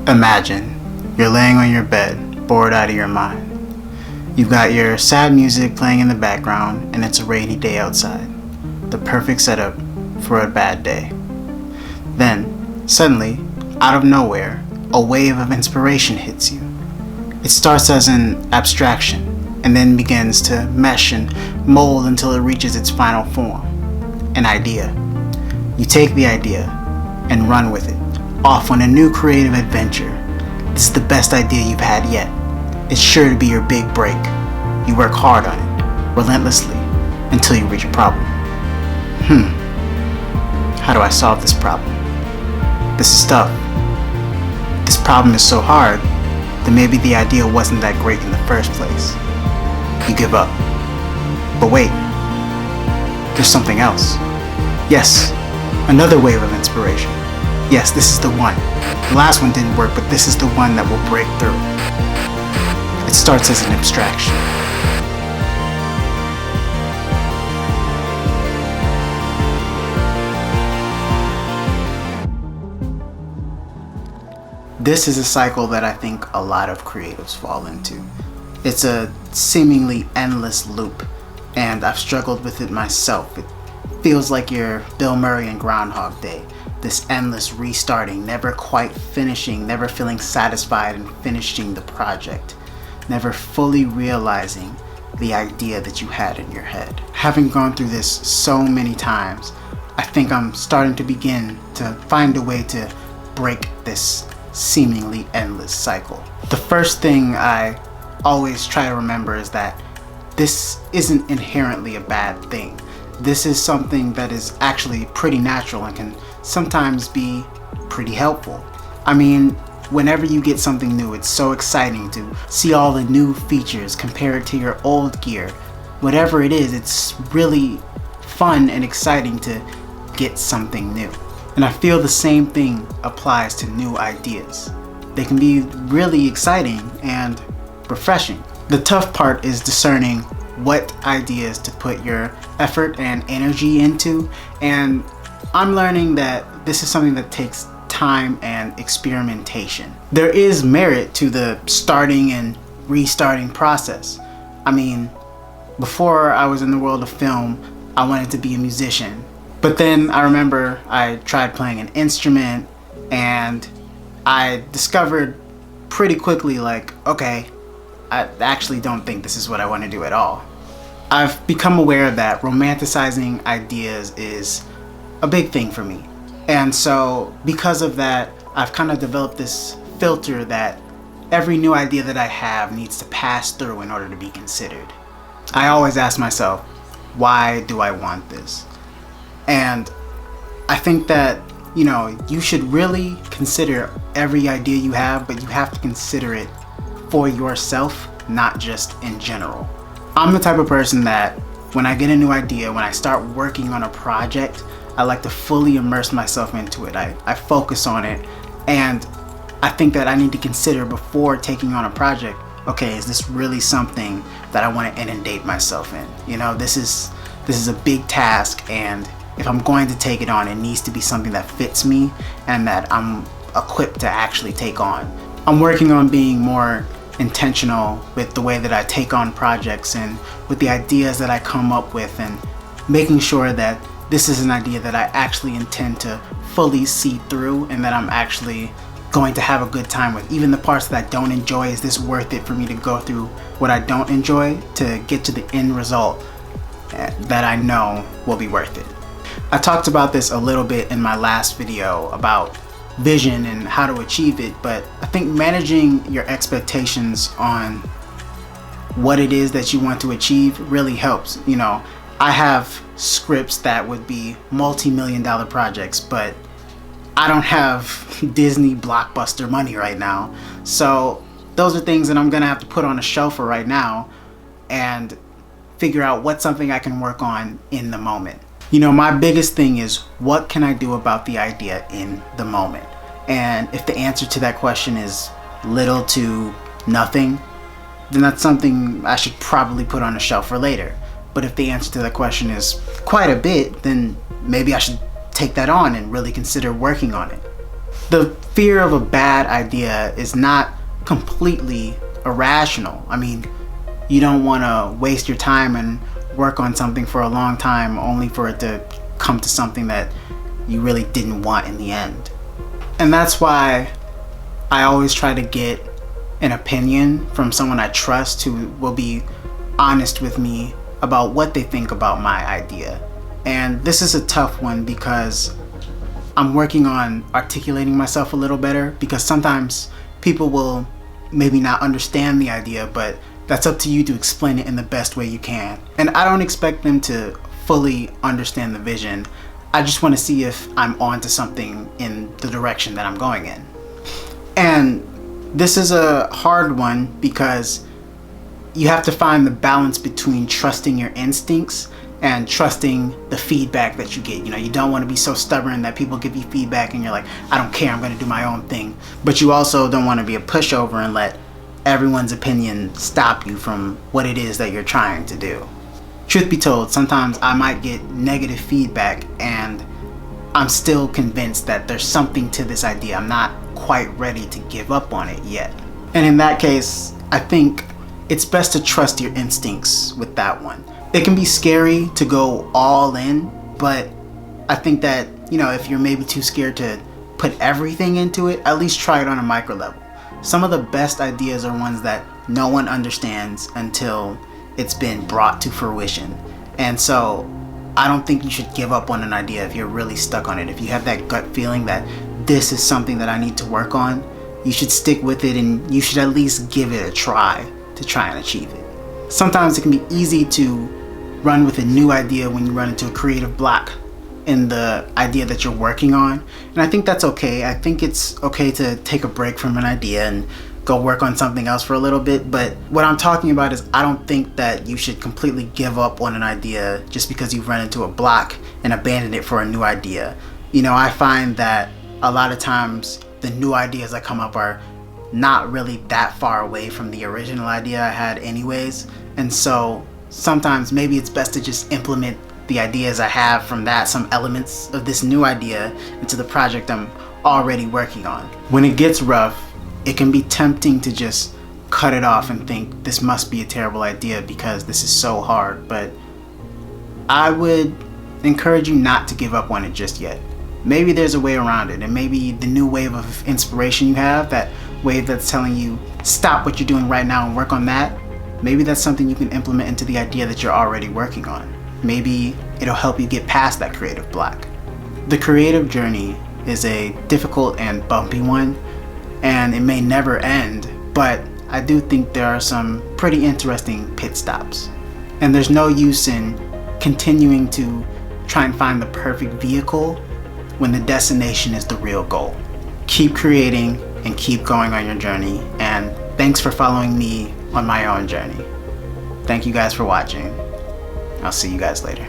Imagine you're laying on your bed, bored out of your mind. You've got your sad music playing in the background, and it's a rainy day outside. The perfect setup for a bad day. Then, suddenly, out of nowhere, a wave of inspiration hits you. It starts as an abstraction, and then begins to mesh and mold until it reaches its final form, an idea. You take the idea and run with it, off on a new creative adventure. This is the best idea you've had yet. It's sure to be your big break. You work hard on it, relentlessly, until you reach a problem. How do I solve this problem? This is tough. This problem is so hard that maybe the idea wasn't that great in the first place. You give up. But wait, there's something else. Yes, another wave of inspiration. Yes, this is the one. The last one didn't work, but this is the one that will break through. It starts as an abstraction. This is a cycle that I think a lot of creatives fall into. It's a seemingly endless loop, and I've struggled with it myself. It feels like you're Bill Murray in Groundhog Day. This endless restarting, never quite finishing, never feeling satisfied in finishing the project, never fully realizing the idea that you had in your head. Having gone through this so many times, I think I'm starting to begin to find a way to break this seemingly endless cycle. The first thing I always try to remember is that this isn't inherently a bad thing. This is something that is actually pretty natural and can sometimes be pretty helpful. I mean, whenever you get something new, it's so exciting to see all the new features compared to your old gear. Whatever it is, it's really fun and exciting to get something new. And I feel the same thing applies to new ideas. They can be really exciting and refreshing. The tough part is discerning what ideas to put your effort and energy into, and I'm learning that this is something that takes time and experimentation. There is merit to the starting and restarting process. I mean, before I was in the world of film, I wanted to be a musician. But then I remember I tried playing an instrument, and I discovered pretty quickly, like, okay, I actually don't think this is what I want to do at all. I've become aware that romanticizing ideas is a big thing for me. And so because of that, I've kind of developed this filter that every new idea that I have needs to pass through in order to be considered. I always ask myself, why do I want this? And I think that, you should really consider every idea you have, but you have to consider it for yourself, not just in general. I'm the type of person that when I get a new idea, when I start working on a project, I like to fully immerse myself into it. I focus on it, and I think that I need to consider before taking on a project, okay, is this really something that I want to inundate myself in? This is a big task, and if I'm going to take it on, it needs to be something that fits me and that I'm equipped to actually take on. I'm working on being more intentional with the way that I take on projects and with the ideas that I come up with, and making sure that this is an idea that I actually intend to fully see through and that I'm actually going to have a good time with. Even the parts that I don't enjoy, is this worth it for me to go through what I don't enjoy to get to the end result that I know will be worth it? I talked about this a little bit in my last video about vision and how to achieve it, but I think managing your expectations on what it is that you want to achieve really helps. I have scripts that would be multi-million-dollar projects, but I don't have Disney blockbuster money right now. So those are things that I'm gonna have to put on a shelf for right now and figure out what's something I can work on in the moment. My biggest thing is, what can I do about the idea in the moment? And if the answer to that question is little to nothing, then that's something I should probably put on a shelf for later. But if the answer to that question is quite a bit, then maybe I should take that on and really consider working on it. The fear of a bad idea is not completely irrational. I mean, you don't want to waste your time and work on something for a long time only for it to come to something that you really didn't want in the end. And that's why I always try to get an opinion from someone I trust who will be honest with me about what they think about my idea. And this is a tough one because I'm working on articulating myself a little better, because sometimes people will maybe not understand the idea, but that's up to you to explain it in the best way you can. And I don't expect them to fully understand the vision. I just want to see if I'm onto something in the direction that I'm going in. And this is a hard one because you have to find the balance between trusting your instincts and trusting the feedback that you get. You know, you don't want to be so stubborn that people give you feedback and you're like, I don't care, I'm going to do my own thing. But you also don't want to be a pushover and let everyone's opinion stop you from what it is that you're trying to do. Truth be told, sometimes I might get negative feedback and I'm still convinced that there's something to this idea. I'm not quite ready to give up on it yet. And in that case, I think it's best to trust your instincts with that one. It can be scary to go all in, but I think that, you know, if you're maybe too scared to put everything into it, at least try it on a micro level. Some of the best ideas are ones that no one understands until it's been brought to fruition. And so I don't think you should give up on an idea if you're really stuck on it. If you have that gut feeling that this is something that I need to work on, you should stick with it and you should at least give it a try to try and achieve it. Sometimes it can be easy to run with a new idea when you run into a creative block in the idea that you're working on. And I think that's okay. I think it's okay to take a break from an idea and go work on something else for a little bit. But what I'm talking about is I don't think that you should completely give up on an idea just because you've run into a block and abandon it for a new idea. You know, I find that a lot of times the new ideas that come up are not really that far away from the original idea I had anyways. And so sometimes maybe it's best to just implement the ideas I have from that, some elements of this new idea, into the project I'm already working on. When it gets rough, it can be tempting to just cut it off and think this must be a terrible idea because this is so hard, but I would encourage you not to give up on it just yet. Maybe there's a way around it, and maybe the new wave of inspiration you have, that wave that's telling you stop what you're doing right now and work on that, maybe that's something you can implement into the idea that you're already working on. Maybe it'll help you get past that creative block. The creative journey is a difficult and bumpy one, and it may never end, but I do think there are some pretty interesting pit stops. And there's no use in continuing to try and find the perfect vehicle when the destination is the real goal. Keep creating and keep going on your journey, and thanks for following me on my own journey. Thank you guys for watching. I'll see you guys later.